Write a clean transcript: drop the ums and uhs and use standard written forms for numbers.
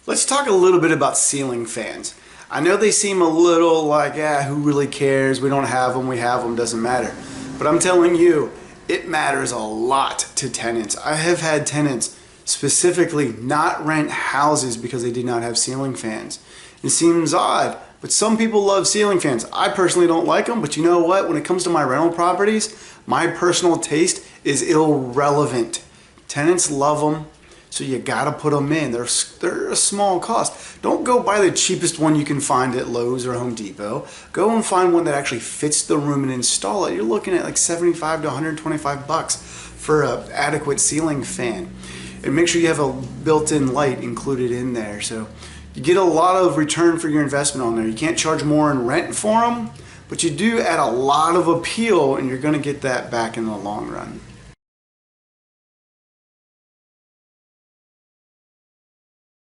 Let's talk a little bit about ceiling fans. I know they seem a little like, who really cares? We don't have them, doesn't matter. But I'm telling you, it matters a lot to tenants. I have had tenants specifically not rent houses because they did not have ceiling fans. It seems odd, but some people love ceiling fans. I personally don't like them, but you know what? When it comes to my rental properties, my personal taste is irrelevant. Tenants love them. So you gotta put them in. They're a small cost. Don't go buy the cheapest one you can find at Lowe's or Home Depot. Go and find one that actually fits the room and install it. You're looking at like 75 to 125 bucks for an adequate ceiling fan. And make sure you have a built-in light included in there. So you get a lot of return for your investment on there. You can't charge more in rent for them, but you do add a lot of appeal, and you're gonna get that back in the long run.